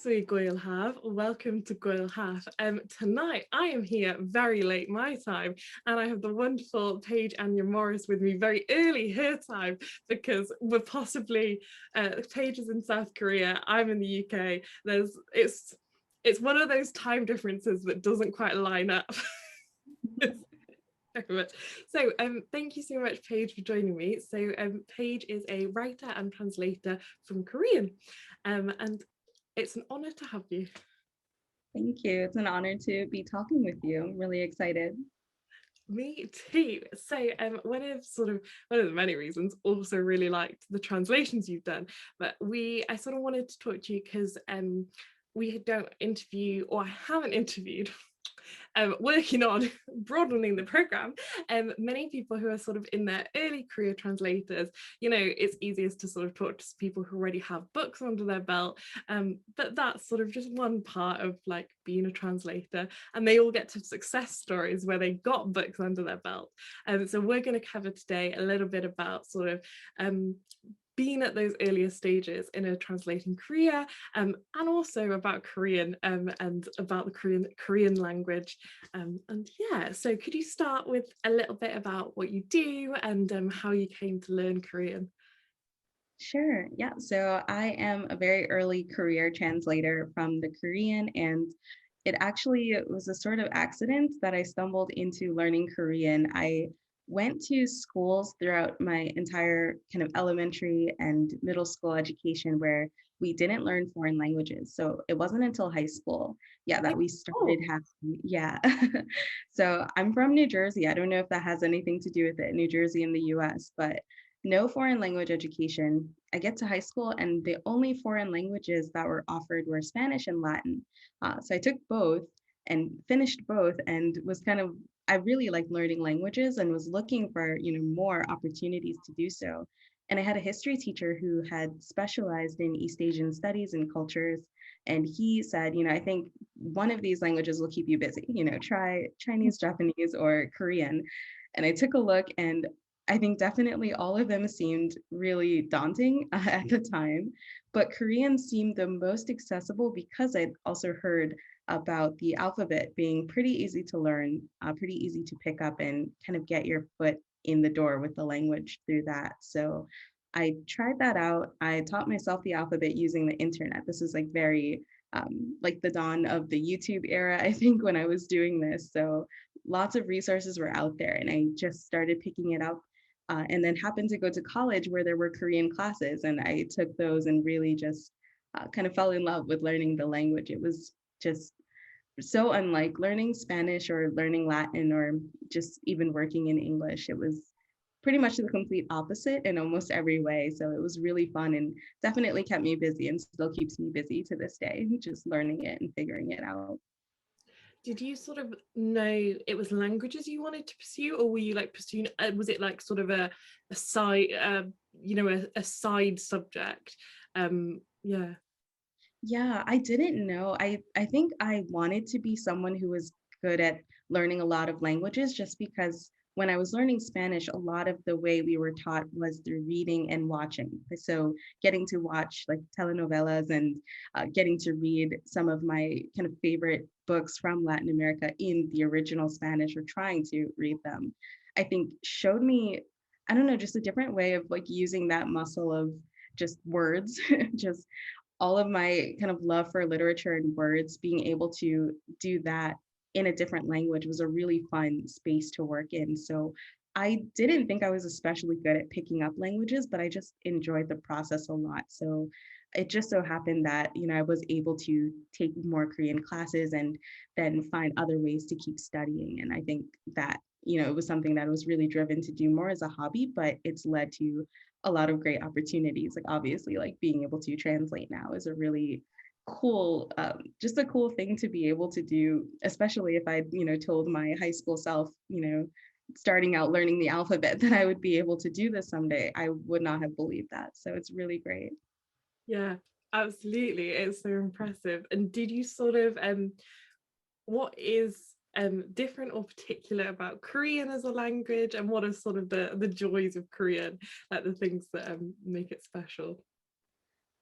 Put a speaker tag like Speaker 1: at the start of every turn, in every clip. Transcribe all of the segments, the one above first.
Speaker 1: Croeso Gŵyl Haf. Welcome to Gŵyl Haf. Tonight I am here very late my time, and I have the wonderful Paige Aniyah Morris with me very early her time, because we're possibly Paige is in South Korea, I'm in the UK. It's one of those time differences that doesn't quite line up. Very much. So thank you so much, Paige, for joining me. So Paige is a writer and translator from Korean, and it's an honor to have you.
Speaker 2: Thank you. It's an honor to be talking with you. I'm really excited.
Speaker 1: Me too. So one of the many reasons, also really liked the translations you've done, but I sort of wanted to talk to you because we don't interview, or I haven't interviewed, working on broadening the program, many people who are sort of in their early career translators. You know, it's easiest to sort of talk to people who already have books under their belt, but that's sort of just one part of like being a translator, and they all get to success stories where they got books under their belt. So we're going to cover today a little bit about sort of being at those earlier stages in a translating career, and also about Korean, and about the Korean language. And yeah, so could you start with a little bit about what you do and how you came to learn Korean?
Speaker 2: Sure. Yeah. So I am a very early career translator from the Korean, and it actually was a sort of accident that I stumbled into learning Korean. I went to schools throughout my entire kind of elementary and middle school education where we didn't learn foreign languages. So it wasn't until high school, yeah, that we started
Speaker 1: Oh,
Speaker 2: having, yeah. So I'm from New Jersey. I don't know if that has anything to do with it, New Jersey in the US, but no foreign language education. I get to high school, and the only foreign languages that were offered were Spanish and Latin. So I took both and finished both, and was kind of, I really liked learning languages and was looking for, more opportunities to do so. And I had a history teacher who had specialized in East Asian studies and cultures. And he said, I think one of these languages will keep you busy, try Chinese, Japanese, or Korean. And I took a look, and I think definitely all of them seemed really daunting at the time, but Korean seemed the most accessible because I'd also heard about the alphabet being pretty easy to learn, pretty easy to pick up and kind of get your foot in the door with the language through that. So I tried that out. I taught myself the alphabet using the internet. This is like very like the dawn of the YouTube era, I think, when I was doing this. So lots of resources were out there, and I just started picking it up, and then happened to go to college where there were Korean classes, and I took those and really just kind of fell in love with learning the language. It was just so unlike learning Spanish or learning Latin or just even working in English. It was pretty much the complete opposite in almost every way. So it was really fun and definitely kept me busy, and still keeps me busy to this day, just learning it and figuring it out.
Speaker 1: did you sort of know it was languages you wanted to pursue, or were you like pursuing, was it like sort of a side, a side subject? Yeah.
Speaker 2: Yeah, I didn't know. I think I wanted to be someone who was good at learning a lot of languages, just because when I was learning Spanish, a lot of the way we were taught was through reading and watching. So getting to watch like telenovelas and getting to read some of my kind of favorite books from Latin America in the original Spanish, or trying to read them, I think showed me, I don't know, just a different way of like using that muscle of just words, just all of my kind of love for literature and words, being able to do that in a different language was a really fun space to work in. So I didn't think I was especially good at picking up languages, but I just enjoyed the process a lot. So it just so happened that, I was able to take more Korean classes and then find other ways to keep studying. And I think that, it was something that I was really driven to do more as a hobby, but it's led to a lot of great opportunities. Like obviously, like being able to translate now is a really cool, just a cool thing to be able to do, especially if I, told my high school self, starting out learning the alphabet, that I would be able to do this someday. I would not have believed that. So it's really great.
Speaker 1: Yeah, absolutely. It's so impressive. And did you sort of what is different or particular about Korean as a language, and what are sort of the joys of Korean, like the things that make it special?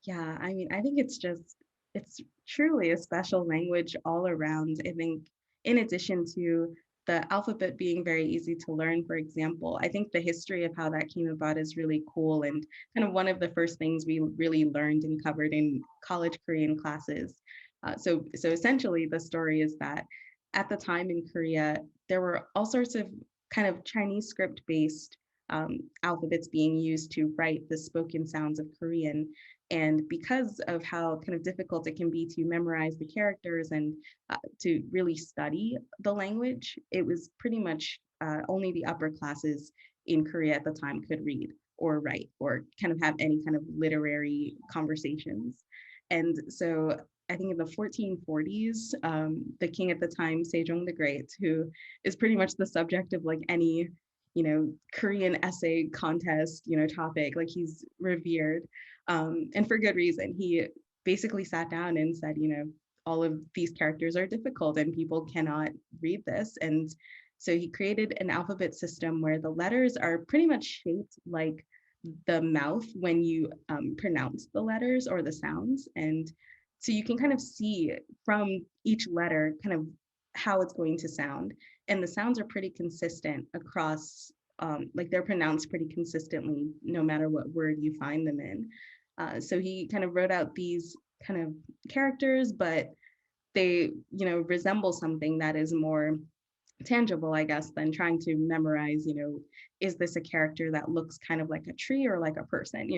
Speaker 2: Yeah, I mean, I think it's just it's truly a special language all around. I think in addition to the alphabet being very easy to learn, for example, I think the history of how that came about is really cool and kind of one of the first things we really learned and covered in college Korean classes. So essentially, the story is that at the time in Korea, there were all sorts of kind of Chinese script based alphabets being used to write the spoken sounds of Korean. And because of how kind of difficult it can be to memorize the characters and to really study the language, it was pretty much only the upper classes in Korea at the time could read or write or kind of have any kind of literary conversations. And so I think in the 1440s, the king at the time, Sejong the Great, who is pretty much the subject of like any, Korean essay contest, topic, like he's revered, and for good reason. He basically sat down and said, all of these characters are difficult and people cannot read this. And so he created an alphabet system where the letters are pretty much shaped like the mouth when you pronounce the letters or the sounds. And so you can kind of see from each letter kind of how it's going to sound. And the sounds are pretty consistent across, like they're pronounced pretty consistently, no matter what word you find them in. So he kind of wrote out these kind of characters, but they, resemble something that is more tangible, I guess, than trying to memorize, is this a character that looks kind of like a tree or like a person?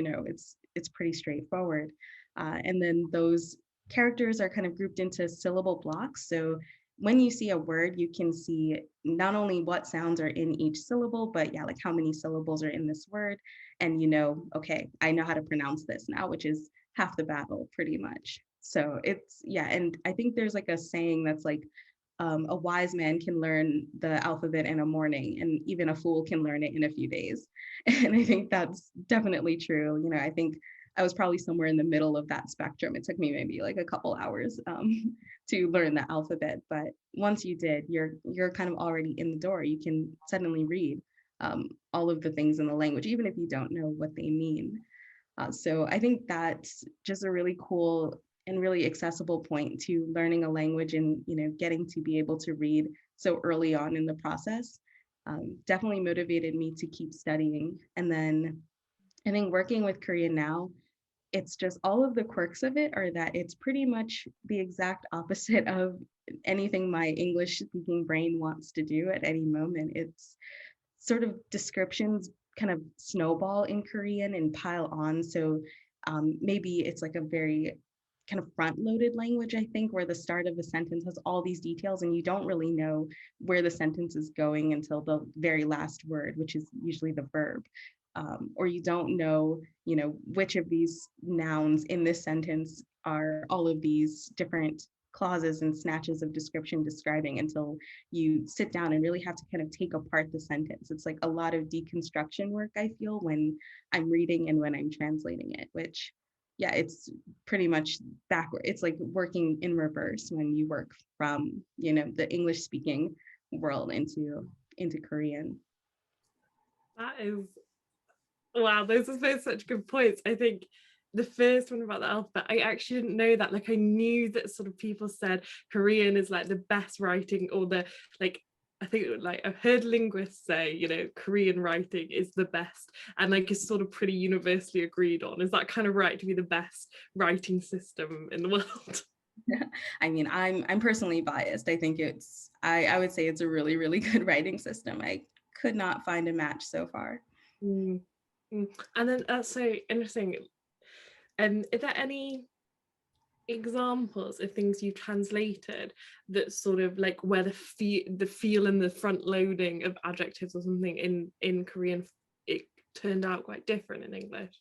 Speaker 2: It's pretty straightforward. And then those characters are kind of grouped into syllable blocks. So when you see a word, you can see not only what sounds are in each syllable, but yeah, like how many syllables are in this word. And okay, I know how to pronounce this now, which is half the battle pretty much. So it's, yeah. And I think there's like a saying that's like, a wise man can learn the alphabet in a morning, and even a fool can learn it in a few days. And I think that's definitely true. I think I was probably somewhere in the middle of that spectrum. It took me maybe like a couple hours to learn the alphabet, but once you did, you're kind of already in the door. You can suddenly read all of the things in the language, even if you don't know what they mean. So I think that's just a really cool and really accessible point to learning a language and getting to be able to read so early on in the process. Definitely motivated me to keep studying. And then I think working with Korean now, it's just all of the quirks of it are that it's pretty much the exact opposite of anything my English speaking brain wants to do at any moment. It's sort of descriptions kind of snowball in Korean and pile on. So maybe it's like a very kind of front-loaded language, I think, where the start of a sentence has all these details and you don't really know where the sentence is going until the very last word, which is usually the verb. Or you don't know, which of these nouns in this sentence are all of these different clauses and snatches of description describing until you sit down and really have to kind of take apart the sentence. It's like a lot of deconstruction work, I feel, when I'm reading and when I'm translating it, which, yeah, it's pretty much backward. It's like working in reverse when you work from, the English speaking world into Korean.
Speaker 1: That is, wow, those are both such good points. I think the first one about the alphabet, I actually didn't know that. Like, I knew that sort of people said Korean is like the best writing, or the like, I think like I've heard linguists say, Korean writing is the best, and like it's sort of pretty universally agreed on. Is that kind of right, to be the best writing system in the world?
Speaker 2: I mean, I'm personally biased. I think I would say it's a really, really good writing system. I could not find a match so far.
Speaker 1: Mm. And then that's so interesting. Is there any examples of things you translated that sort of like where the feel and the front loading of adjectives or something in Korean, it turned out quite different in English?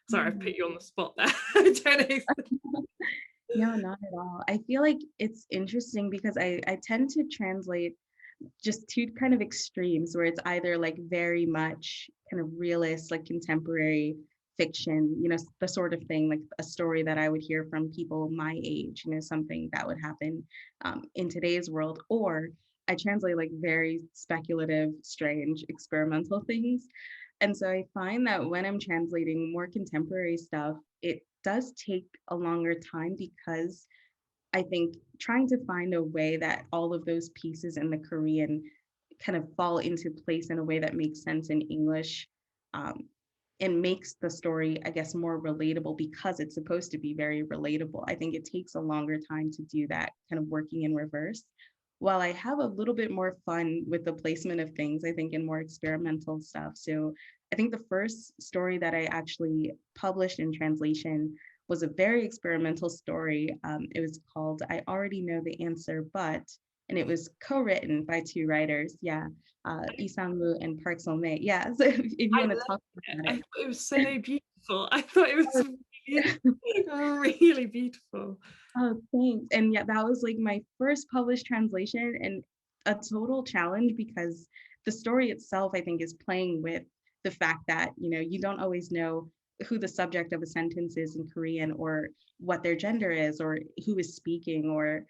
Speaker 1: Sorry, I've put you on the spot there. I don't know.
Speaker 2: No, not at all. I feel like it's interesting because I tend to translate just two kind of extremes where it's either like very much kind of realist, like contemporary fiction, the sort of thing, like a story that I would hear from people my age, something that would happen in today's world. Or I translate like very speculative, strange, experimental things. And so I find that when I'm translating more contemporary stuff, it does take a longer time because I think trying to find a way that all of those pieces in the Korean kind of fall into place in a way that makes sense in English, um, and makes the story, I guess, more relatable because it's supposed to be very relatable. I think it takes a longer time to do that, kind of working in reverse. While I have a little bit more fun with the placement of things, I think in more experimental stuff. So I think the first story that I actually published in translation was a very experimental story. It was called I Already Know the Answer, But, and it was co-written by two writers. Yeah, Lee Sang-woo and Park Seo-mae. Yeah, so if you
Speaker 1: I
Speaker 2: want to
Speaker 1: loved
Speaker 2: talk
Speaker 1: it.
Speaker 2: about
Speaker 1: I
Speaker 2: it.
Speaker 1: thought it was so beautiful. I thought it was really, really beautiful.
Speaker 2: Oh, thanks. And yeah, that was like my first published translation and a total challenge because the story itself, I think, is playing with the fact that, you don't always know who the subject of a sentence is in Korean or what their gender is or who is speaking or,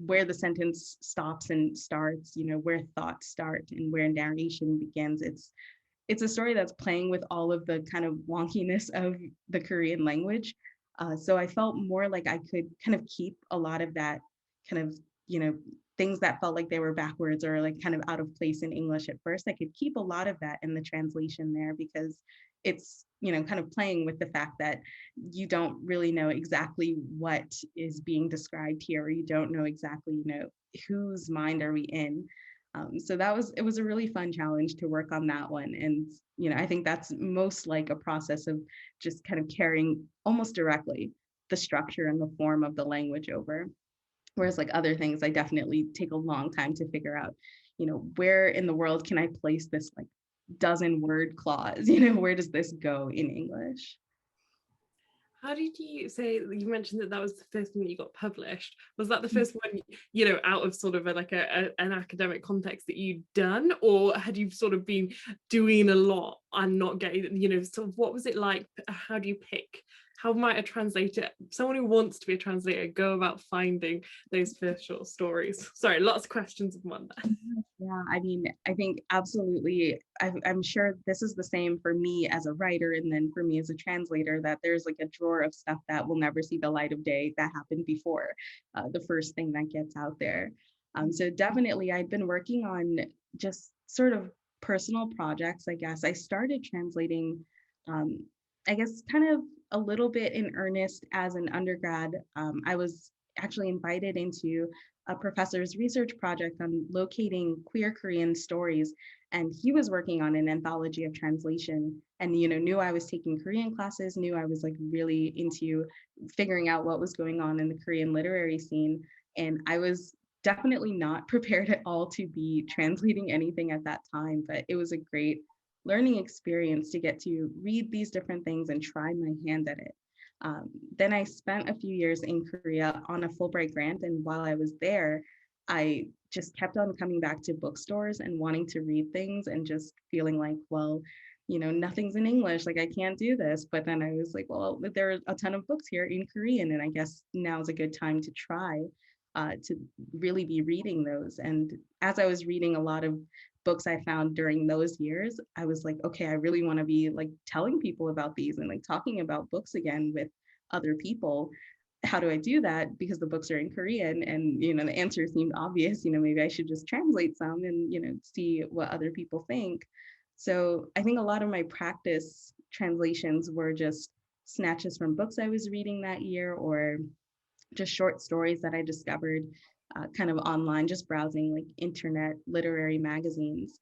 Speaker 2: where the sentence stops and starts, where thoughts start and where narration begins. It's a story that's playing with all of the kind of wonkiness of the Korean language. So I felt more like I could kind of keep a lot of that kind of, things that felt like they were backwards or like kind of out of place in English at first. I could keep a lot of that in the translation there because it's, kind of playing with the fact that you don't really know exactly what is being described here, or you don't know exactly, whose mind are we in. So it was a really fun challenge to work on that one. And, I think that's most like a process of just kind of carrying almost directly the structure and the form of the language over. Whereas like other things, I definitely take a long time to figure out, where in the world can I place this like dozen word clause, where does this go in English?
Speaker 1: How did you say, you mentioned that that was the first one that you got published? Was that the
Speaker 2: Mm.
Speaker 1: first one, out of sort of an academic context that you'd done, or had you sort of been doing a lot and not getting, sort of what was it like? How do you pick? How might a translator, someone who wants to be a translator, go about finding those first short stories? Sorry, lots of questions in one there.
Speaker 2: Yeah, I mean, I think absolutely. I'm sure this is the same for me as a writer, and then for me as a translator, that there's like a drawer of stuff that will never see the light of day that happened before the first thing that gets out there. So definitely, I'd been working on just sort of personal projects, I guess. I started translating, um, I guess, kind of a little bit in earnest as an undergrad. I was actually invited into a professor's research project on locating queer Korean stories. And he was working on an anthology of translation and, knew I was taking Korean classes, knew I was like really into figuring out what was going on in the Korean literary scene. And I was definitely not prepared at all to be translating anything at that time, but it was a great learning experience to get to read these different things and try my hand at it. Then I spent a few years in Korea on a Fulbright grant. And while I was there, I just kept on coming back to bookstores and wanting to read things and just feeling like, well, nothing's in English, like I can't do this. But then I was like, well, there are a ton of books here in Korean, and I guess now is a good time to try to really be reading those. And as I was reading a lot of books I found during those years, I was like, okay, I really want to be like telling people about these and like talking about books again with other people. How do I do that? Because the books are in Korean, and the answer seemed obvious. Maybe I should just translate some and see what other people think. So I think a lot of my practice translations were just snatches from books I was reading that year, or just short stories that I discovered kind of online, just browsing like internet literary magazines.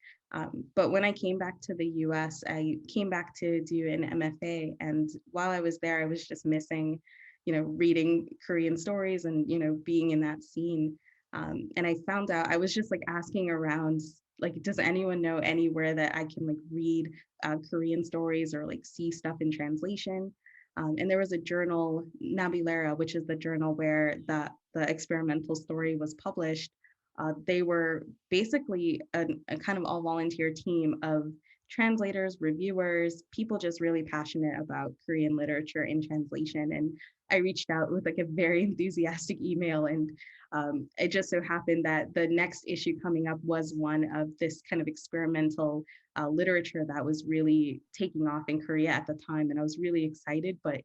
Speaker 2: But when I came back to the US, I came back to do an MFA. And while I was there, I was just missing, reading Korean stories and, being in that scene. And I found out, I was just like asking around, like, does anyone know anywhere that I can like read Korean stories or like see stuff in translation? And there was a journal, Nabilera, which is the journal where the experimental story was published. They were basically a kind of all volunteer team of translators, reviewers, people just really passionate about Korean literature in translation. And I reached out with like a very enthusiastic email, and it just so happened that the next issue coming up was one of this kind of experimental literature that was really taking off in Korea at the time. And I was really excited, but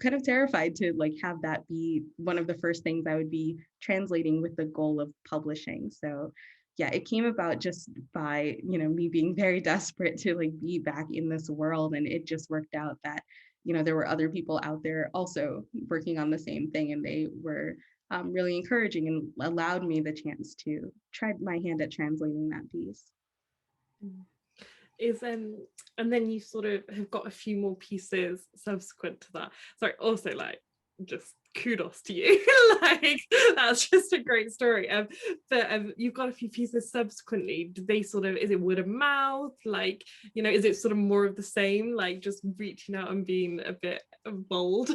Speaker 2: kind of terrified to like have that be one of the first things I would be translating with the goal of publishing. So yeah, it came about just by, me being very desperate to like be back in this world. And it just worked out that, there were other people out there also working on the same thing, and they were really encouraging and allowed me the chance to try my hand at translating that piece.
Speaker 1: Is and then you sort of have got a few more pieces subsequent to that. Sorry, also like just kudos to you. Like that's just a great story. But you've got a few pieces subsequently. Did they sort of, is it word of mouth? Like, is it sort of more of the same, like just reaching out and being a bit bold?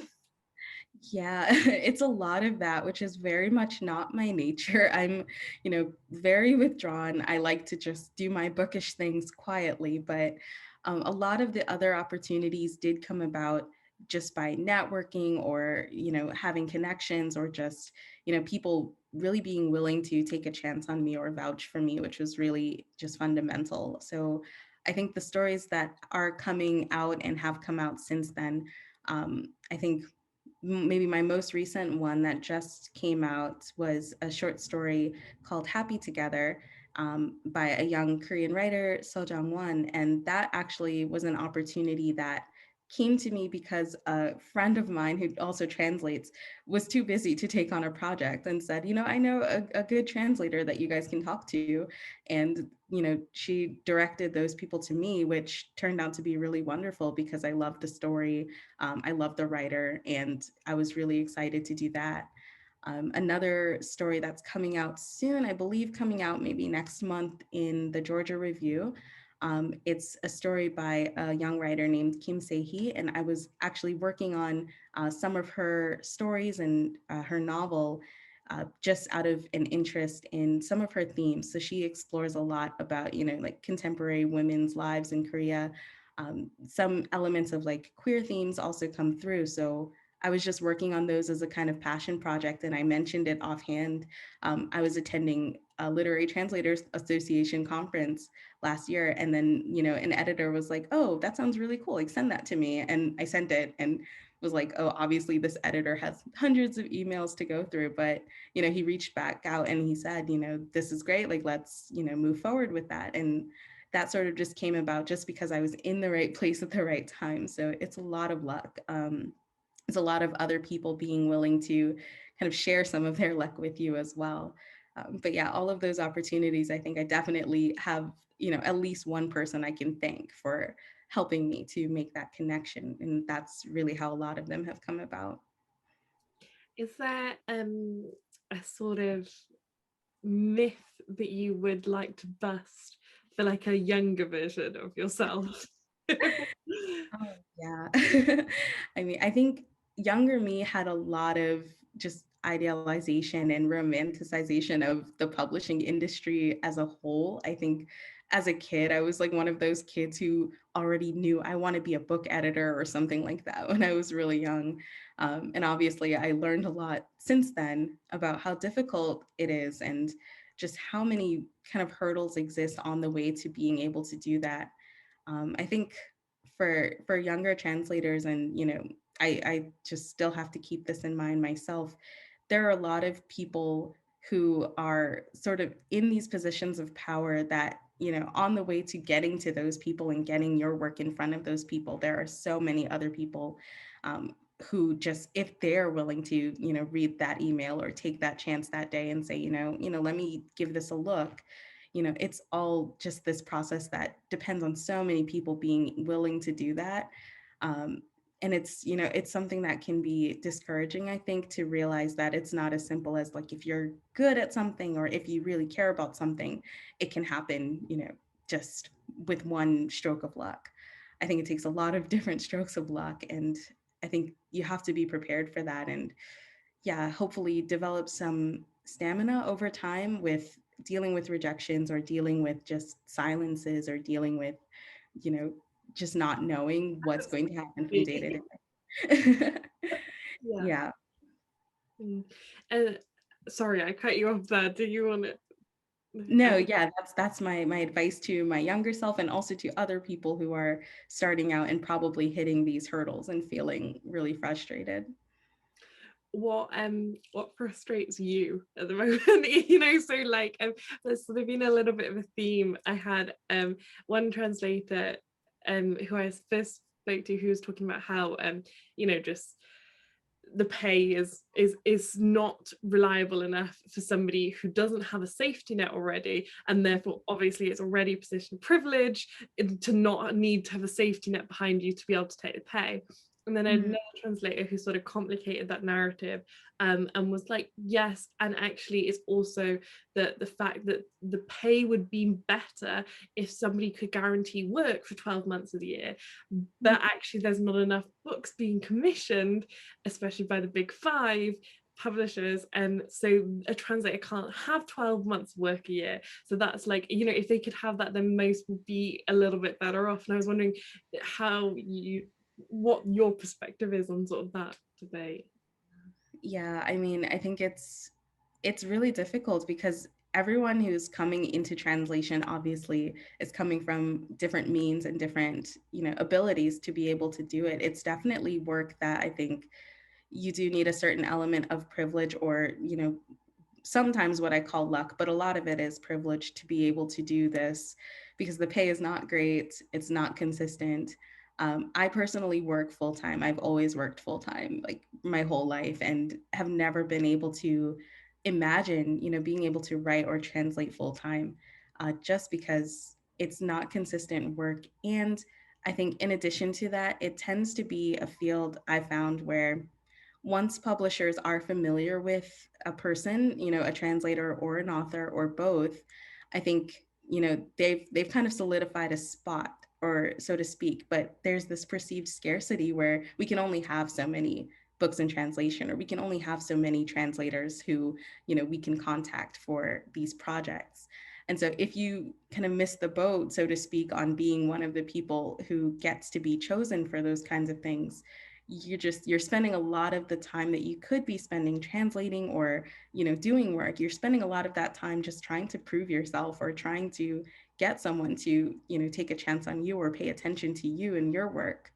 Speaker 2: Yeah, it's a lot of that, which is very much not my nature. I'm, very withdrawn. I like to just do my bookish things quietly, but a lot of the other opportunities did come about just by networking or, having connections, or just, people really being willing to take a chance on me or vouch for me, which was really just fundamental. So I think the stories that are coming out and have come out since then, I think maybe my most recent one that just came out was a short story called Happy Together, by a young Korean writer, So Jang-won. And that actually was an opportunity that came to me because a friend of mine who also translates was too busy to take on a project, and said, I know a good translator that you guys can talk to. And, she directed those people to me, which turned out to be really wonderful because I loved the story. I love the writer, and I was really excited to do that. Another story that's coming out soon, I believe coming out maybe next month in the Georgia Review. It's a story by a young writer named Kim Se-hee, and I was actually working on some of her stories and her novel just out of an interest in some of her themes. So she explores a lot about, like contemporary women's lives in Korea. Some elements of like queer themes also come through. So I was just working on those as a kind of passion project, and I mentioned it offhand. I was attending a Literary Translators Association conference last year, and then, an editor was like, "Oh, that sounds really cool. Like, send that to me." And I sent it, and was like, "Oh, obviously this editor has hundreds of emails to go through," but he reached back out and he said, "This is great. Like, let's move forward with that." And that sort of just came about just because I was in the right place at the right time. So it's a lot of luck. It's a lot of other people being willing to kind of share some of their luck with you as well. But yeah, all of those opportunities, I think I definitely have, at least one person I can thank for helping me to make that connection. And that's really how a lot of them have come about.
Speaker 1: Is there a sort of myth that you would like to bust for like a younger version of yourself?
Speaker 2: Oh, yeah. I mean, I think younger me had a lot of just idealization and romanticization of the publishing industry as a whole. I think as a kid, I was like one of those kids who already knew I want to be a book editor or something like that when I was really young. And obviously, I learned a lot since then about how difficult it is, and just how many kind of hurdles exist on the way to being able to do that. I think for younger translators, and I just still have to keep this in mind myself, there are a lot of people who are sort of in these positions of power that, on the way to getting to those people and getting your work in front of those people, there are so many other people who just, if they're willing to, read that email or take that chance that day and say, let me give this a look. It's all just this process that depends on so many people being willing to do that. And it's something that can be discouraging, I think, to realize that it's not as simple as like, if you're good at something or if you really care about something, it can happen, just with one stroke of luck. I think it takes a lot of different strokes of luck. And I think you have to be prepared for that. And yeah, hopefully develop some stamina over time with dealing with rejections, or dealing with just silences, or dealing with, you know, just not knowing what's going to happen from day to day.
Speaker 1: Yeah.
Speaker 2: Yeah.
Speaker 1: And sorry, I cut you off there. Do you want to?
Speaker 2: No, yeah, that's my advice to my younger self and also to other people who are starting out and probably hitting these hurdles and feeling really frustrated.
Speaker 1: What frustrates you at the moment? So like there's sort of been a little bit of a theme. I had one translator who I first spoke to, who was talking about how just the pay is not reliable enough for somebody who doesn't have a safety net already, and therefore obviously it's already a position of privilege to not need to have a safety net behind you to be able to take the pay. And then
Speaker 2: Mhm.
Speaker 1: another translator who sort of complicated that narrative, and was like, yes, and actually it's also the fact that the pay would be better if somebody could guarantee work for 12 months of the year, but actually there's not enough books being commissioned, especially by the big five publishers, and so a translator can't have 12 months work a year. So that's like, if they could have that, then most would be a little bit better off. And I was wondering what your perspective is on sort of that debate.
Speaker 2: Yeah, I mean, I think it's really difficult because everyone who's coming into translation obviously is coming from different means and different, abilities to be able to do it. It's definitely work that I think you do need a certain element of privilege or, sometimes what I call luck, but a lot of it is privilege to be able to do this because the pay is not great, it's not consistent. I personally work full time. I've always worked full time, like my whole life, and have never been able to imagine, being able to write or translate full time, just because it's not consistent work. And I think in addition to that, it tends to be a field I found where once publishers are familiar with a person, a translator or an author or both, I think, they've kind of solidified a spot or so to speak, but there's this perceived scarcity where we can only have so many books in translation, or we can only have so many translators who, we can contact for these projects. And so if you kind of miss the boat, so to speak, on being one of the people who gets to be chosen for those kinds of things, you're spending a lot of the time that you could be spending translating or doing work. You're spending a lot of that time just trying to prove yourself or trying to get someone to take a chance on you or pay attention to you and your work.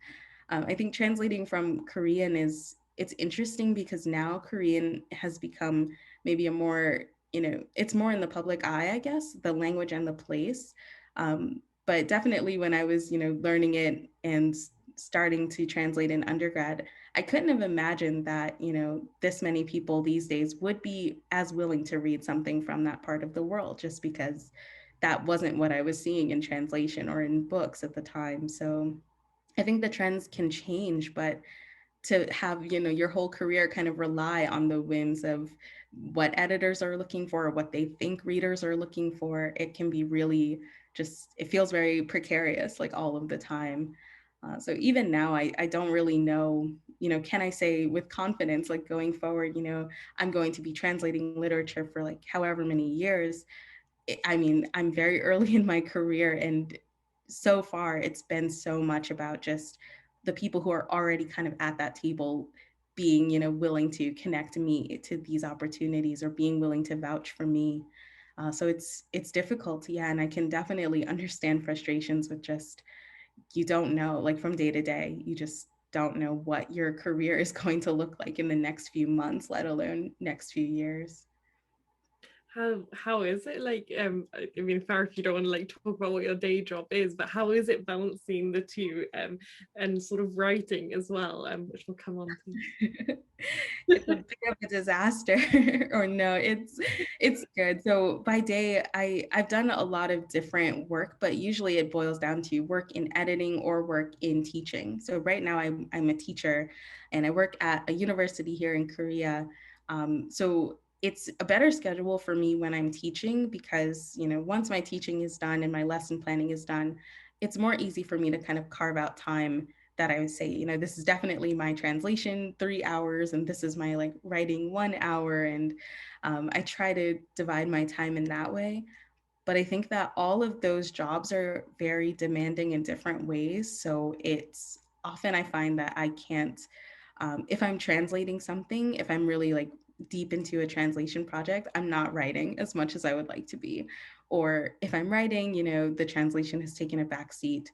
Speaker 2: I think translating from Korean it's interesting because now Korean has become maybe a more, it's more in the public eye, I guess, the language and the place. But definitely when I was, learning it and starting to translate in undergrad, I couldn't have imagined that, this many people these days would be as willing to read something from that part of the world, just because that wasn't what I was seeing in translation or in books at the time. So I think the trends can change, but to have, your whole career kind of rely on the whims of what editors are looking for or what they think readers are looking for, it can be really just, it feels very precarious, like all of the time. So even now, I don't really know, can I say with confidence, like going forward, I'm going to be translating literature for like however many years. I mean, I'm very early in my career, and so far it's been so much about just the people who are already kind of at that table being, willing to connect me to these opportunities or being willing to vouch for me. So it's difficult, yeah, and I can definitely understand frustrations with just you don't know, like from day to day, you just don't know what your career is going to look like in the next few months, let alone next few years.
Speaker 1: How is it like, I mean, fair if you don't want to like talk about what your day job is, but how is it balancing the two, and sort of writing as well, which we'll come on to.
Speaker 2: It's a bit of a disaster. Or no, it's good. So by day, I've done a lot of different work, but usually it boils down to work in editing or work in teaching. So right now I'm a teacher and I work at a university here in Korea. So it's a better schedule for me when I'm teaching because, once my teaching is done and my lesson planning is done, it's more easy for me to kind of carve out time that I would say, this is definitely my translation 3 hours, and this is my like writing 1 hour. And I try to divide my time in that way. But I think that all of those jobs are very demanding in different ways. So I find that I can't, if I'm translating something, if I'm really like deep into a translation project, I'm not writing as much as I would like to be. Or if I'm writing, the translation has taken a backseat.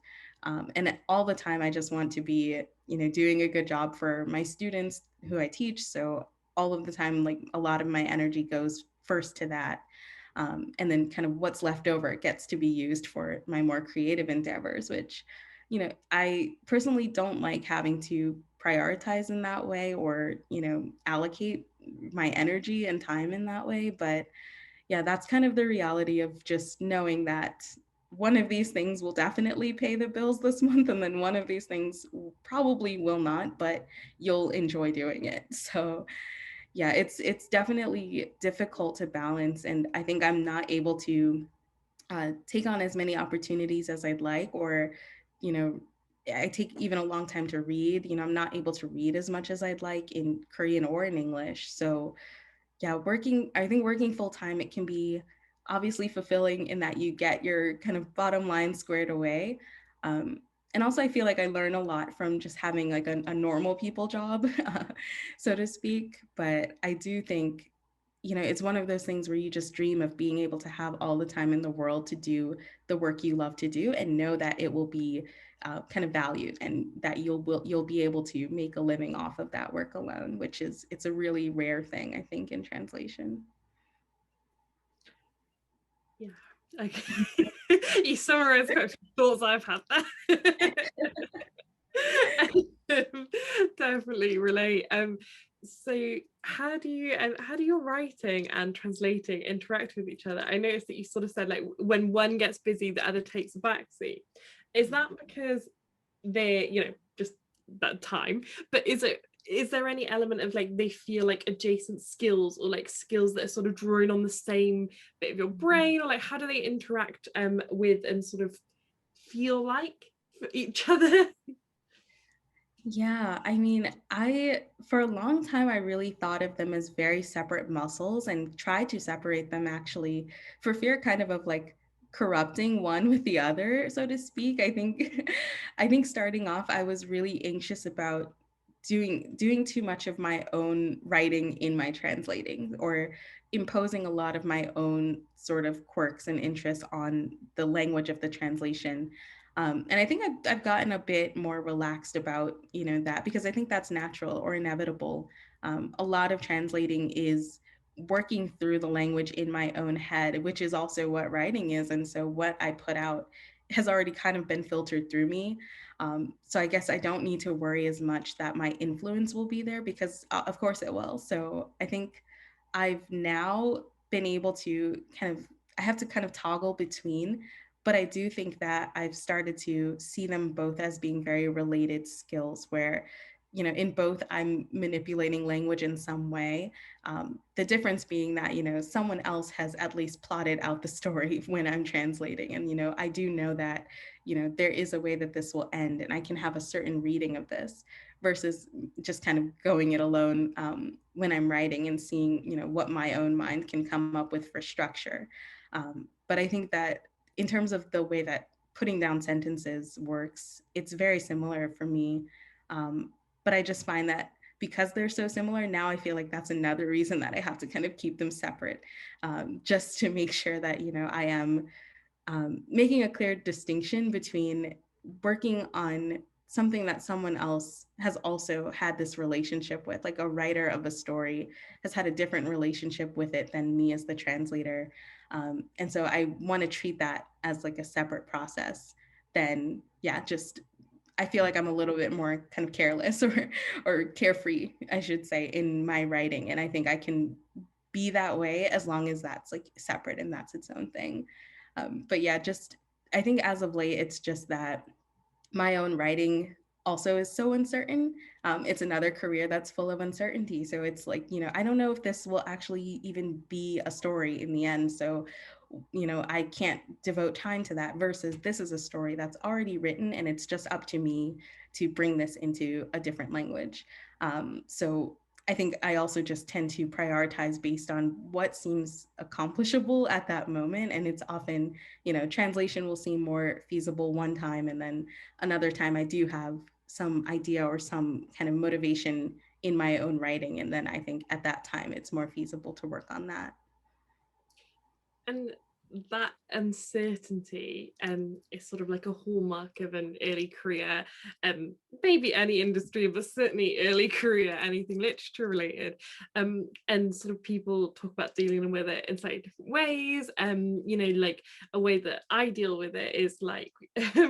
Speaker 2: And all the time, I just want to be, doing a good job for my students who I teach. So all of the time, like a lot of my energy goes first to that. And then kind of what's left over gets to be used for my more creative endeavors, which, I personally don't like having to prioritize in that way or, allocate my energy and time in that way. But yeah, that's kind of the reality of just knowing that one of these things will definitely pay the bills this month, and then one of these things probably will not, but you'll enjoy doing it. So yeah, it's definitely difficult to balance, and I think I'm not able to take on as many opportunities as I'd like, or you know I take even a long time to read. I'm not able to read as much as I'd like in Korean or in English. So yeah, I think working full time, it can be obviously fulfilling in that you get your kind of bottom line squared away. Um, and also, I feel like I learn a lot from just having like a normal people job, so to speak. But I do think, it's one of those things where you just dream of being able to have all the time in the world to do the work you love to do and know that it will be kind of valued and that you'll be able to make a living off of that work alone, which it's a really rare thing, I think, in translation.
Speaker 1: Yeah. Okay. You summarized quite a few thoughts I've had there. Definitely relate. So how do your writing and translating interact with each other? I noticed that you sort of said like when one gets busy, the other takes a backseat. Is that because they're, just that time? But is there any element of like they feel like adjacent skills or like skills that are sort of drawing on the same bit of your brain, or like how do they interact with and sort of feel like for each other?
Speaker 2: Yeah, I mean, for a long time, I really thought of them as very separate muscles and tried to separate them actually for fear kind of like corrupting one with the other, so to speak. I think I think starting off, I was really anxious about doing too much of my own writing in my translating or imposing a lot of my own sort of quirks and interests on the language of the translation. And I think I've gotten a bit more relaxed about, that because I think that's natural or inevitable. A lot of translating is working through the language in my own head, which is also what writing is. And so what I put out has already kind of been filtered through me. So I guess I don't need to worry as much that my influence will be there because, of course, it will. So I think I've now been able to I have to kind of toggle between, but I do think that I've started to see them both as being very related skills where, in both I'm manipulating language in some way. The difference being that, someone else has at least plotted out the story when I'm translating. And, I do know that, there is a way that this will end and I can have a certain reading of this versus just kind of going it alone when I'm writing and seeing, what my own mind can come up with for structure. But I think that in terms of the way that putting down sentences works, it's very similar for me. But I just find that because they're so similar, now I feel like that's another reason that I have to kind of keep them separate, just to make sure that, I am making a clear distinction between working on something that someone else has also had this relationship with, like a writer of a story has had a different relationship with it than me as the translator. And so I want to treat that as like a separate process than, yeah, just I feel like I'm a little bit more kind of careless or carefree, I should say, in my writing. And I think I can be that way as long as that's like separate and that's its own thing. But yeah, just I think as of late, it's just that my own writing also is so uncertain. It's another career that's full of uncertainty. So it's like, I don't know if this will actually even be a story in the end. So, I can't devote time to that versus this is a story that's already written and it's just up to me to bring this into a different language. So I think I also just tend to prioritize based on what seems accomplishable at that moment. And it's often, translation will seem more feasible one time. And then another time I do have some idea or some kind of motivation in my own writing. And then I think at that time it's more feasible to work on that.
Speaker 1: And that uncertainty is sort of like a hallmark of an early career, maybe any industry, but certainly early career, anything literature related. And sort of people talk about dealing with it in slightly different ways. You know, like a way that I deal with it is like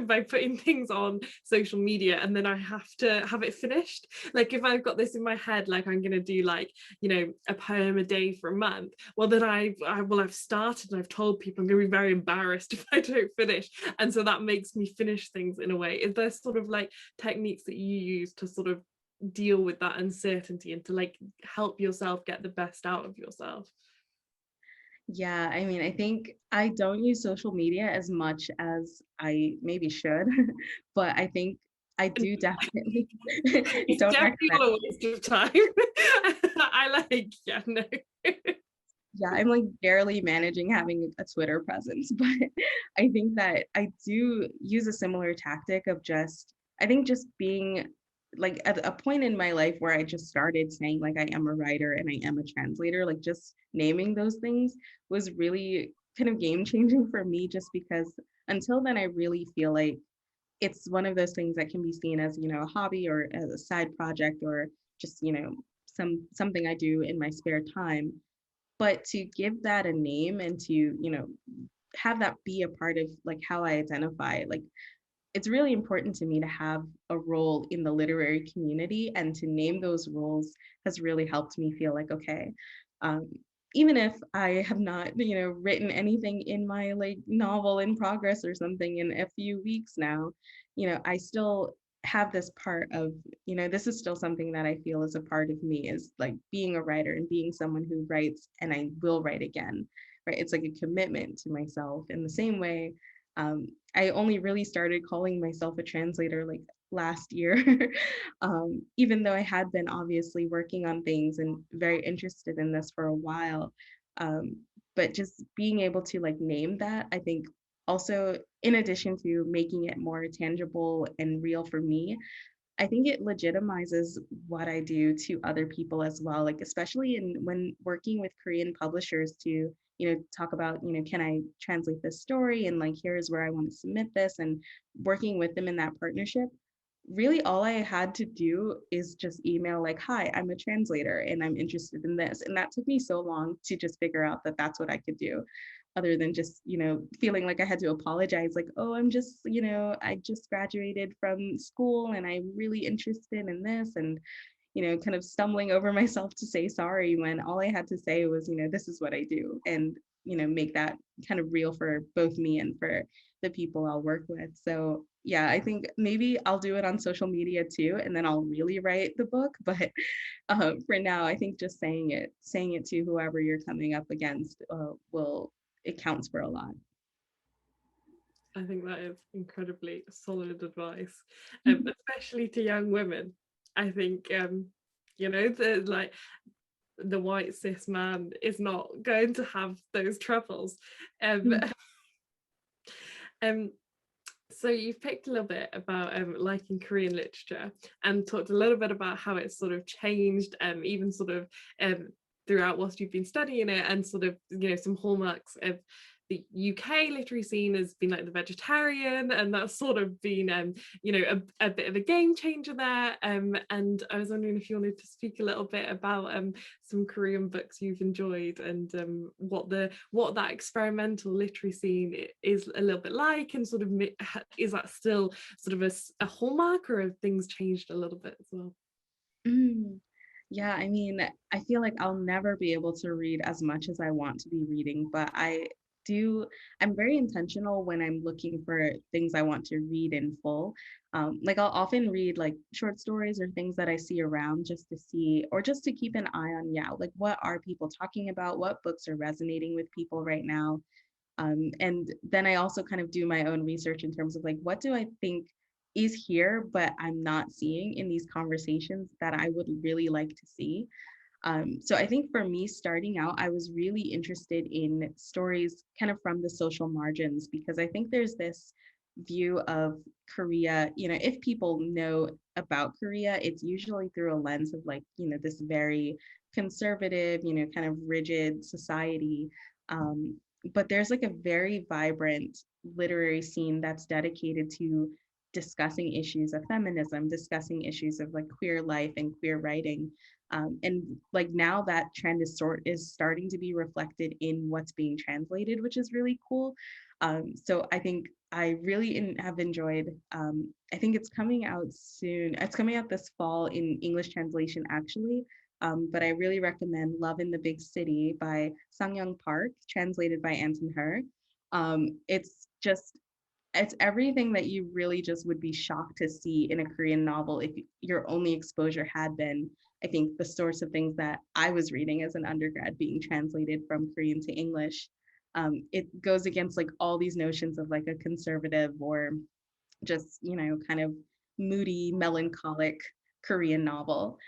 Speaker 1: by putting things on social media and then I have to have it finished. Like if I've got this in my head, like I'm gonna do like, you know, a poem a day for a month, well then I've started and I've told people I'm going to be very embarrassed if I don't finish, and so that makes me finish things in a way. Is there sort of like techniques that you use to sort of deal with that uncertainty and to like help yourself get the best out of yourself?
Speaker 2: Yeah, I mean, I think I don't use social media as much as I maybe should, but I think I
Speaker 1: And
Speaker 2: do definitely
Speaker 1: it's
Speaker 2: don't
Speaker 1: definitely
Speaker 2: recommend.
Speaker 1: not a waste of time. I like, yeah, no.
Speaker 2: Yeah, I'm like barely managing having a Twitter presence, but I think that I do use a similar tactic of just, I think just being like at a point in my life where I just started saying like I am a writer and I am a translator, like just naming those things was really kind of game changing for me, just because until then I really feel like it's one of those things that can be seen as, you know, a hobby or as a side project or just, you know, something I do in my spare time. But to give that a name and to, you know, have that be a part of like how I identify, like it's really important to me to have a role in the literary community, and to name those roles has really helped me feel like, okay, um, even if I have not, you know, written anything in my like novel in progress or something in a few weeks now, you know, I still have this part of, you know, this is still something that I feel is a part of me, is like being a writer and being someone who writes and I will write again, right? It's like a commitment to myself in the same way. I only really started calling myself a translator like last year, even though I had been obviously working on things and very interested in this for a while. Um, but just being able to like name that, I think also, in addition to making it more tangible and real for me, I think it legitimizes what I do to other people as well, like especially in when working with Korean publishers to, you know, talk about, you know, can I translate this story and like here's where I want to submit this, and working with them in that partnership. Really all I had to do is just email like, hi, I'm a translator and I'm interested in this. And that took me so long to just figure out that that's what I could do, other than just, you know, feeling like I had to apologize, like, oh, I'm just, you know, I just graduated from school and I'm really interested in this, and, you know, kind of stumbling over myself to say sorry when all I had to say was, you know, this is what I do, and, you know, make that kind of real for both me and for the people I'll work with. So yeah, I think maybe I'll do it on social media too, and then I'll really write the book. But for now, I think just saying it to whoever you're coming up against will it counts for a lot.
Speaker 1: I think that is incredibly solid advice, especially to young women. I think, you know, the white cis man is not going to have those troubles. Um, um, so you've picked a little bit about liking Korean literature and talked a little bit about how it's sort of changed, even sort of throughout whilst you've been studying it, and sort of, you know, some hallmarks of the UK literary scene has been like the vegetarian, and that's sort of been you know, a bit of a game changer there. And I was wondering if you wanted to speak a little bit about some Korean books you've enjoyed, and what that experimental literary scene is a little bit like, and sort of is that still sort of a hallmark, or have things changed a little bit as well?
Speaker 2: Mm. Yeah, I mean, I feel like I'll never be able to read as much as I want to be reading, but do, I'm very intentional when I'm looking for things I want to read in full. Like I'll often read like short stories or things that I see around just to see, or just to keep an eye on, yeah, like what are people talking about? What books are resonating with people right now? And then I also kind of do my own research in terms of like, what do I think is here, but I'm not seeing in these conversations that I would really like to see. So I think for me, starting out, I was really interested in stories kind of from the social margins, because I think there's this view of Korea, if people know about Korea, it's usually through a lens of like, this very conservative, kind of rigid society. But there's like a very vibrant literary scene that's dedicated to discussing issues of feminism, discussing issues of like queer life and queer writing. And like now that trend is starting to be reflected in what's being translated, which is really cool. So I think I really have enjoyed. I think it's coming out soon. It's coming out this fall in English translation, actually. But I really recommend Love in the Big City by Sang-young Park, translated by Anton Her. It's just it's everything that you really just would be shocked to see in a Korean novel if your only exposure had been, I think, the sorts of things that I was reading as an undergrad being translated from Korean to English. It goes against like all these notions of like a conservative or just, kind of moody, melancholic Korean novel.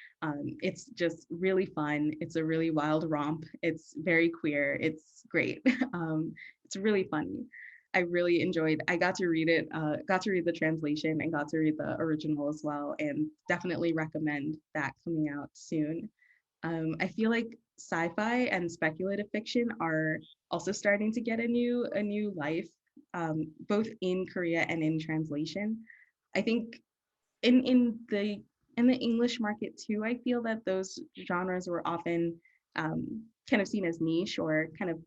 Speaker 2: It's just really fun. It's a really wild romp. It's very queer. It's great. It's really funny. I really enjoyed. I got to read it. Got to read the translation and got to read the original as well. And definitely recommend that coming out soon. I feel like sci-fi and speculative fiction are also starting to get a new life, both in Korea and in translation. I think in the English market too, I feel that those genres were often kind of seen as niche or kind of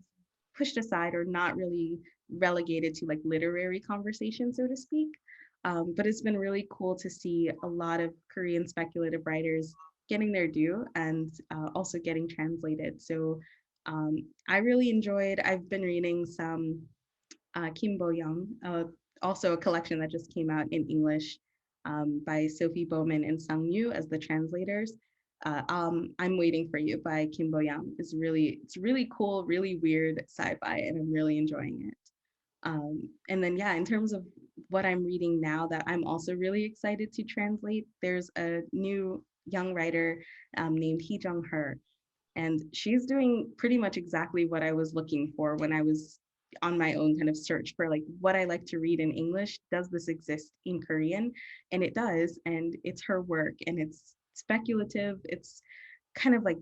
Speaker 2: pushed aside or not really relegated to like literary conversation, so to speak. But it's been really cool to see a lot of Korean speculative writers getting their due and also getting translated. So I really enjoyed. I've been reading some Kim Bo-young, also a collection that just came out in English by Sophie Bowman and Sang Yu as the translators. I'm Waiting for You by Kim Bo-young it's really cool, really weird sci-fi, and I'm really enjoying it. And then yeah, in terms of what I'm reading now that I'm also really excited to translate, there's a new young writer named Hee Jung Her, and she's doing pretty much exactly what I was looking for when I was on my own kind of search for like what I like to read in English. Does this exist in Korean? And it does. And it's her work, and it's speculative. It's kind of like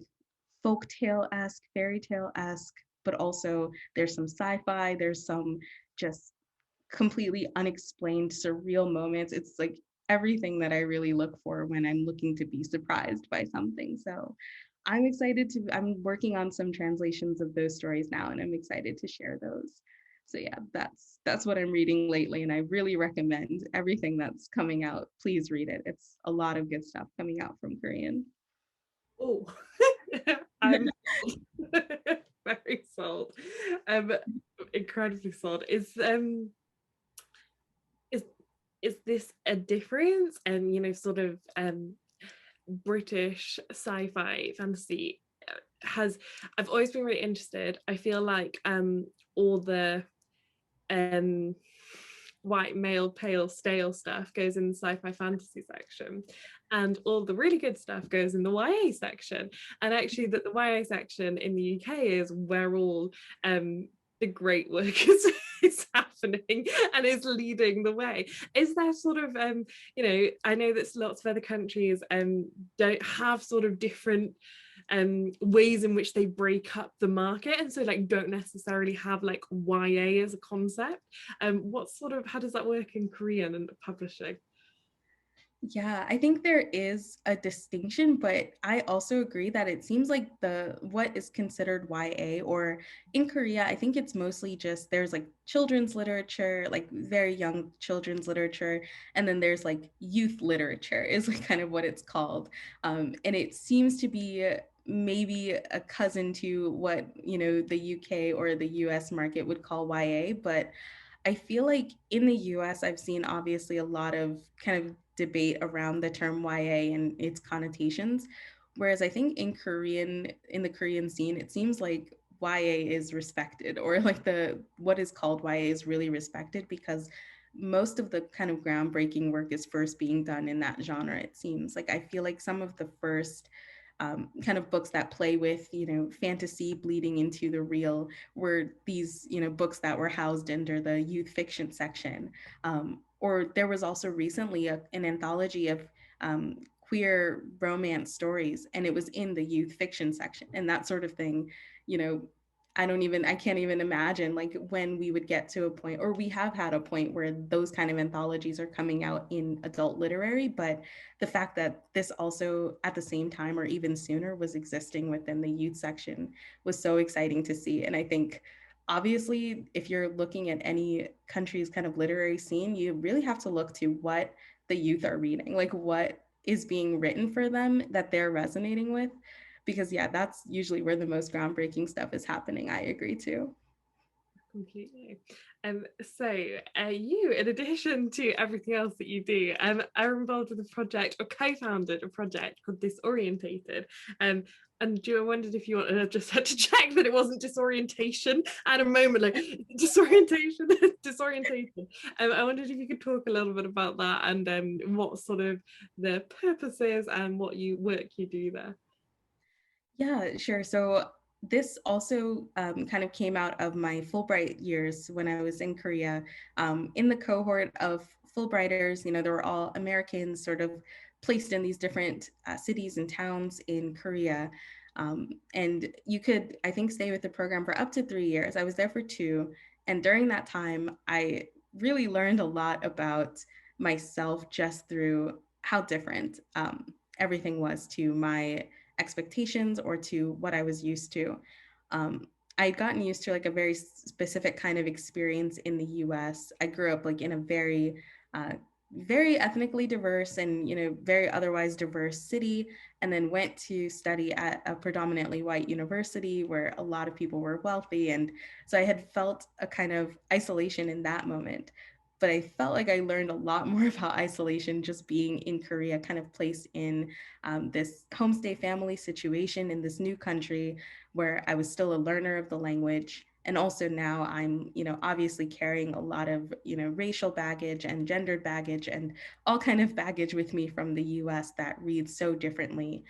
Speaker 2: folktale-esque, fairy tale-esque, but also there's some sci-fi, there's some just completely unexplained surreal moments. It's like everything that I really look for when I'm looking to be surprised by something. So I'm working on some translations of those stories now, and I'm excited to share those. So yeah, that's what I'm reading lately, and I really recommend everything that's coming out. Please read it. It's a lot of good stuff coming out from Korean.
Speaker 1: Oh, I'm sold. Very sold. Um, Incredibly sold. Is is this a difference? And sort of British sci-fi fantasy has I've always been really interested. I feel like all the um white male pale stale stuff goes in the sci-fi fantasy section, and all the really good stuff goes in the YA section. And actually that the YA section in the UK is where all the great work is happening and is leading the way. Is there sort of I know that lots of other countries don't have sort of different ways in which they break up the market, and so like don't necessarily have like YA as a concept. What sort of how does that work in Korean and publishing?
Speaker 2: Yeah, I think there is a distinction, but I also agree that it seems like the what is considered YA, or in Korea, I think it's mostly just there's like children's literature, like very young children's literature, and then there's like youth literature is like kind of what it's called. And it seems to be maybe a cousin to what, the UK or the US market would call YA, but I feel like in the US, I've seen obviously a lot of kind of debate around the term YA and its connotations. Whereas I think in the Korean scene, it seems like YA is respected, or like the what is called YA is really respected, because most of the kind of groundbreaking work is first being done in that genre, it seems. Like I feel like some of the first kind of books that play with, fantasy bleeding into the real, were these, books that were housed under the youth fiction section. Or there was also recently an anthology of queer romance stories, and it was in the youth fiction section, and that sort of thing. you know I can't even imagine like when we would get to a point, or we have had a point, where those kind of anthologies are coming out in adult literary. But the fact that this also at the same time, or even sooner, was existing within the youth section was so exciting to see. And I think obviously, if you're looking at any country's kind of literary scene, you really have to look to what the youth are reading, like what is being written for them that they're resonating with. Because yeah, that's usually where the most groundbreaking stuff is happening. I agree too.
Speaker 1: Completely. So you, in addition to everything else that you do, are involved with a project, or co-founded a project called Disorientated. And I wondered if you wanted, I just had to check that it wasn't disorientation at a moment, like disorientation, disorientation. I wondered if you could talk a little bit about that, and what sort of the purpose is and what work you do there.
Speaker 2: Yeah, sure. So this also kind of came out of my Fulbright years when I was in Korea. In the cohort of Fulbrighters, they were all Americans, sort of placed in these different cities and towns in Korea. And you could, I think, stay with the program for up to 3 years. I was there for 2. And during that time, I really learned a lot about myself just through how different everything was to my expectations or to what I was used to. I'd gotten used to like a very specific kind of experience in the US. I grew up like in a very ethnically diverse and very otherwise diverse city, and then went to study at a predominantly white university where a lot of people were wealthy. And so I had felt a kind of isolation in that moment. But I felt like I learned a lot more about isolation just being in Korea, kind of placed in this homestay family situation in this new country where I was still a learner of the language. And also now I'm, obviously carrying a lot of, racial baggage and gendered baggage and all kind of baggage with me from the US that reads so differently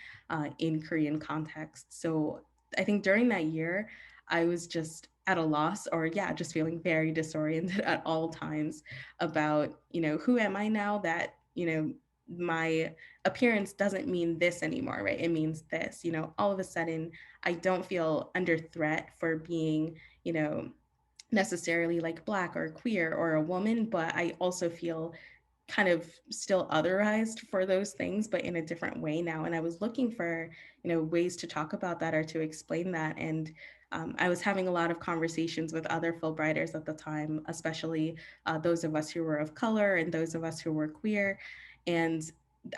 Speaker 2: in Korean context. So I think during that year, I was just at a loss, or yeah, just feeling very disoriented at all times about, who am I now that, my appearance doesn't mean this anymore, right? It means this, all of a sudden, I don't feel under threat for being, necessarily like Black or queer or a woman, but I also feel kind of still otherized for those things, but in a different way now. And I was looking for, ways to talk about that or to explain that. And I was having a lot of conversations with other Fulbrighters at the time, especially those of us who were of color and those of us who were queer. And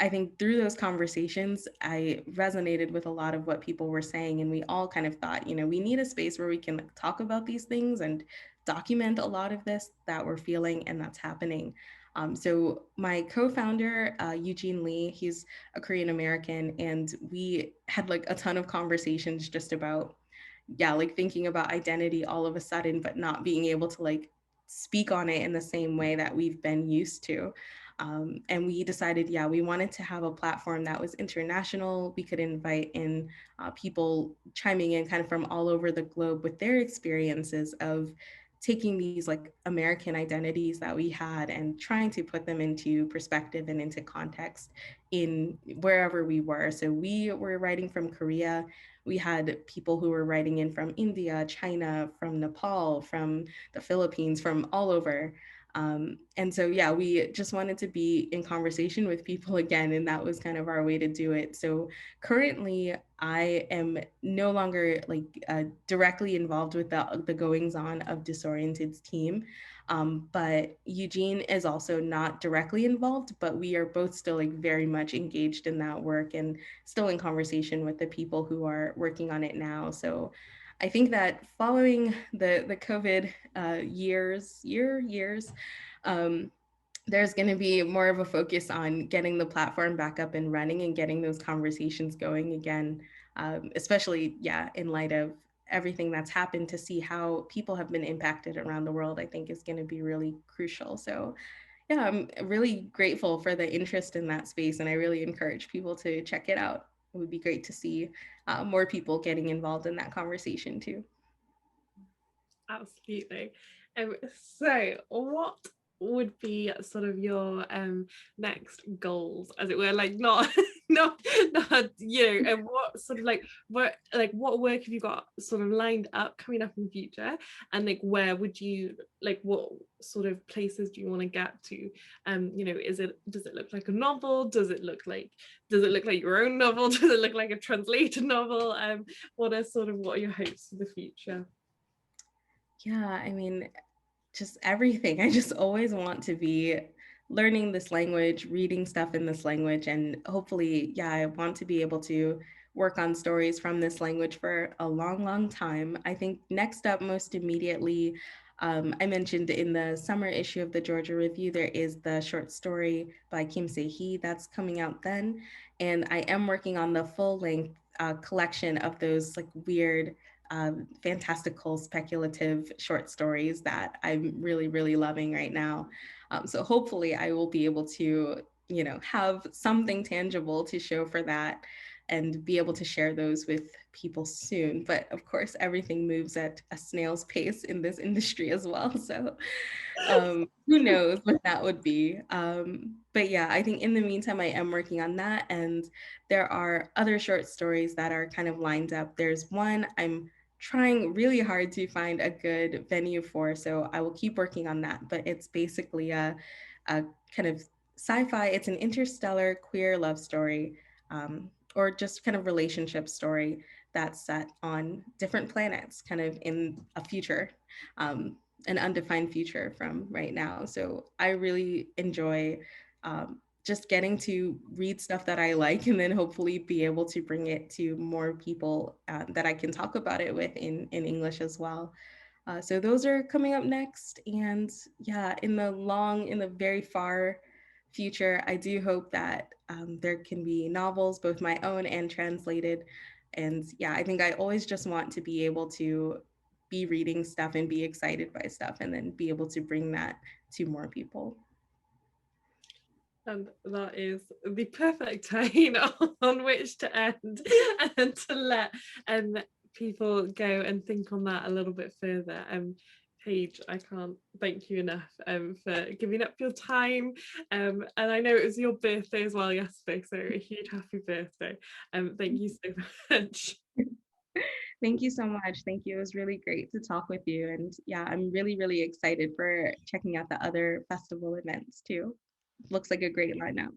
Speaker 2: I think through those conversations, I resonated with a lot of what people were saying. And we all kind of thought, we need a space where we can talk about these things and document a lot of this that we're feeling and that's happening. So my co-founder, Eugene Lee, he's a Korean American, and we had like a ton of conversations just about, yeah, like thinking about identity all of a sudden, but not being able to like speak on it in the same way that we've been used to. And we decided, yeah, we wanted to have a platform that was international. We could invite in people chiming in kind of from all over the globe with their experiences of taking these like American identities that we had and trying to put them into perspective and into context in wherever we were. So we were writing from Korea. We had people who were writing in from India, China, from Nepal, from the Philippines, from all over. And so, yeah, we just wanted to be in conversation with people again, and that was kind of our way to do it. So currently, I am no longer like directly involved with the goings on of Disoriented's team. But Eugene is also not directly involved, but we are both still like very much engaged in that work and still in conversation with the people who are working on it now. So I think that following the COVID years, um, there's going to be more of a focus on getting the platform back up and running and getting those conversations going again, especially, yeah, in light of everything that's happened. To see how people have been impacted around the world, I think is going to be really crucial. So yeah, I'm really grateful for the interest in that space, and I really encourage people to check it out. it would be great to see more people getting involved in that conversation too.
Speaker 1: Absolutely. So what would be sort of your next goals, as it were, like not not you know, and what sort of like what work have you got sort of lined up coming up in the future, and like where would you like, what sort of places do you want to get to? You know, does it look like a novel? Does it look like your own novel? Does it look like a translated novel? What are your hopes for the future?
Speaker 2: Yeah, I mean, just everything. I just always want to be learning this language, reading stuff in this language, and hopefully, yeah, I want to be able to work on stories from this language for a long, long time. I think next up, most immediately, I mentioned in the summer issue of the Georgia Review, there is the short story by Kim Se-hee that's coming out then. And I am working on the full length collection of those like weird fantastical, speculative short stories that I'm really, really loving right now. So hopefully I will be able to, you know, have something tangible to show for that and be able to share those with people soon. But of course, everything moves at a snail's pace in this industry as well. So who knows what that would be. But yeah, I think in the meantime, I am working on that. And there are other short stories that are kind of lined up. There's one I'm trying really hard to find a good venue for, so I will keep working on that. But it's basically a kind of sci-fi, it's an interstellar queer love story, or just kind of relationship story that's set on different planets, kind of in a future, an undefined future from right now. So I really enjoy just getting to read stuff that I like and then hopefully be able to bring it to more people that I can talk about it with in English as well. So those are coming up next. And yeah, in the very far future, I do hope that there can be novels, both my own and translated. And yeah, I think I always just want to be able to be reading stuff and be excited by stuff and then be able to bring that to more people.
Speaker 1: And that is the perfect tone on which to end, and to let people go and think on that a little bit further. Paige, I can't thank you enough for giving up your time. And I know it was your birthday as well yesterday, so a huge happy birthday. Thank you so much.
Speaker 2: Thank you so much. Thank you. It was really great to talk with you. And yeah, I'm really, really excited for checking out the other festival events too. Looks like a great lineup.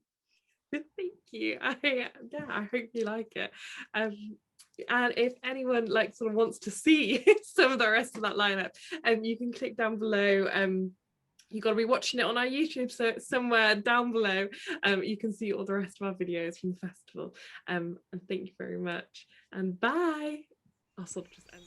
Speaker 1: Thank you. I hope you like it. And if anyone like sort of wants to see some of the rest of that lineup, you can click down below. You got to be watching it on our YouTube, so it's somewhere down below. You can see all the rest of our videos from the festival. And thank you very much. And bye. I'll sort of just end.